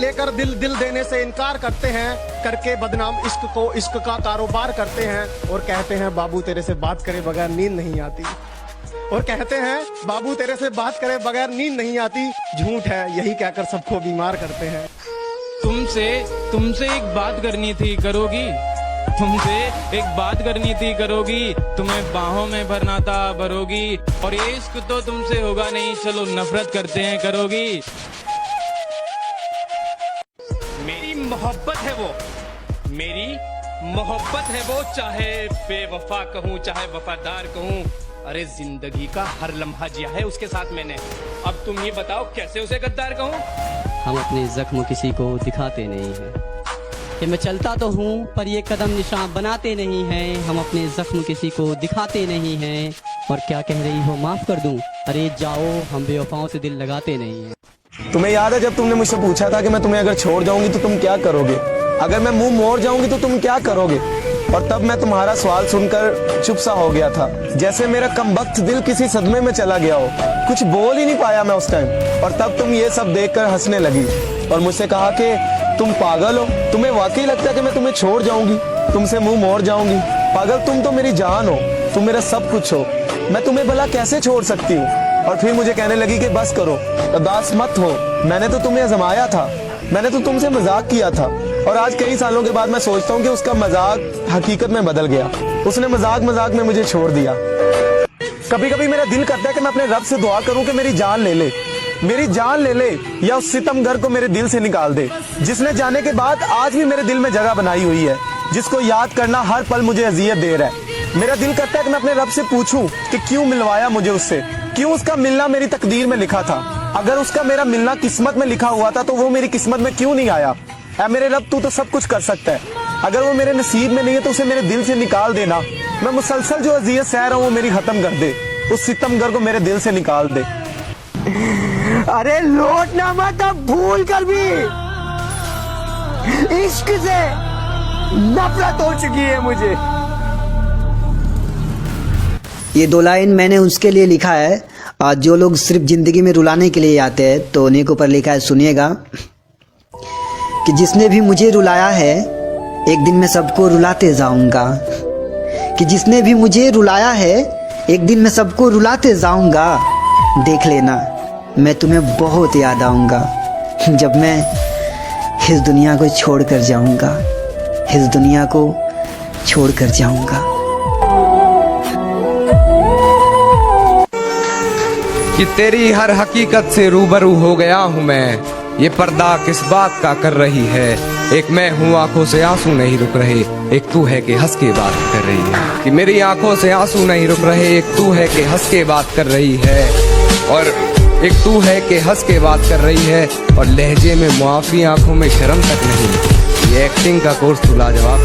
लेकर दिल देने से इनकार करते हैं, करके बदनाम इश्क को इश्क का कारोबार करते हैं। और कहते हैं बाबू तेरे से बात करे बगैर नींद नहीं आती। और कहते हैं बाबू तेरे से बात करे बगैर नींद नहीं आती। झूठ है यही कहकर सबको बीमार करते हैं। तुमसे एक बात करनी थी, करोगी? तुमसे एक बात करनी थी, करोगी? तुम्हें बाहों में भरना था, भरोगी? और ये इश्क तो तुमसे होगा नहीं, चलो नफरत करते हैं, करोगी? मेरी मोहब्बत है वो, मेरी मोहब्बत है वो, चाहे बेवफा कहूँ चाहे वफादार कहूँ। अरे जिंदगी का हर लम्हा जिया है उसके साथ मैंने। अब तुम ये बताओ कैसे उसे गद्दार कहूँ? हम अपने जख्म किसी को दिखाते नहीं हैं कि मैं चलता तो हूँ पर ये कदम निशान बनाते नहीं हैं। हम अपने जख्म किसी को दिखाते नहीं हैं। और क्या कह रही हो माफ कर दूं? अरे जाओ, हम बेवफाओं से दिल लगाते नहीं हैं। तुम्हें याद है जब तुमने मुझसे पूछा था कि मैं तुम्हें अगर छोड़ जाऊंगी तो तुम क्या करोगे, अगर मैं मुंह मोड़ जाऊंगी तो तुम क्या करोगे? और तब मैं तुम्हारा सवाल सुनकर चुप सा हो गया था, जैसे मेरा कमबख्त दिल किसी सदमे में चला गया हो। कुछ बोल ही नहीं पाया मैं उस टाइम। और तब तुम ये सब देखकर हंसने लगी और मुझसे कहा कि तुम पागल हो, तुम्हें वाकई लगता है कि मैं तुम्हें छोड़ जाऊंगी, तुमसे मुंह मोड़ जाऊंगी? पागल, तुम तो मेरी जान हो, तुम मेरा सब कुछ हो, मैं तुम्हें भला कैसे छोड़ सकती हूँ? और फिर मुझे कहने लगी कि बस करो, उदास मत हो, मैंने तो तुम्हें आजमाया था, मैंने तो तुमसे मजाक किया था। और आज कई सालों के बाद मैं सोचता हूँ कि उसका मजाक हकीकत में बदल गया। उसने मजाक मजाक में मुझे छोड़ दिया। कभी कभी मेरा दिल करता है कि मैं अपने रब से दुआ करूं कि मेरी जान ले ले, मेरी जान ले ले, या उस सितमगर को मेरे दिल से निकाल दे, जिसने जाने के बाद आज भी मेरे दिल में जगह बनाई हुई है, जिसको याद करना हर पल मुझे अजियत दे रहा है। मेरा दिल करता है कि मैं अपने रब से पूछूं कि क्यों मिलवाया मुझे उससे, क्यों उसका मिलना मेरी तकदीर में लिखा था। अगर उसका मेरा मिलना किस्मत में लिखा हुआ था तो वो मेरी किस्मत में क्यों नहीं आया? ऐ मेरे रब, तू तो सब कुछ कर सकता है, अगर वो मेरे नसीब में नहीं है तो उसे मेरे दिल से निकाल देना। मैं मुसलसल जो अजियत सह रहा हूँ वो मेरी खत्म कर दे, उस सितमगर को मेरे दिल से निकाल दे। अरे लौटना मत अब भूल कर भी, इश्क से नफरत हो चुकी है मुझे। ये 2 लाइन मैंने उसके लिए लिखा है, जो लोग सिर्फ जिंदगी में रुलाने के लिए आते हैं, तो उन्हीं के ऊपर लिखा है। सुनिएगा कि जिसने भी मुझे रुलाया है एक दिन मैं सबको रुलाते जाऊंगा, कि जिसने भी मुझे रुलाया है एक दिन मैं सबको रुलाते जाऊंगा। देख लेना मैं तुम्हें बहुत याद आऊंगा, जब मैं इस दुनिया को छोड़ कर जाऊंगा, इस दुनिया को छोड़ कर जाऊंगा। कि तेरी हर हकीकत से रूबरू हो गया हूँ मैं, ये पर्दा किस बात का कर रही है। एक मैं हूँ आंखों से आंसू नहीं रुक रहे, एक तू है कि हंस के बात कर रही है। कि मेरी आंखों से आंसू नहीं रुक रहे, एक तू है कि हंस के बात कर रही है। और एक तू है कि हंस के बात कर रही है, और लहजे में मुआफी, आंखों में शर्म तक नहीं। ये एक्टिंग का कोर्स तू लाजवाब।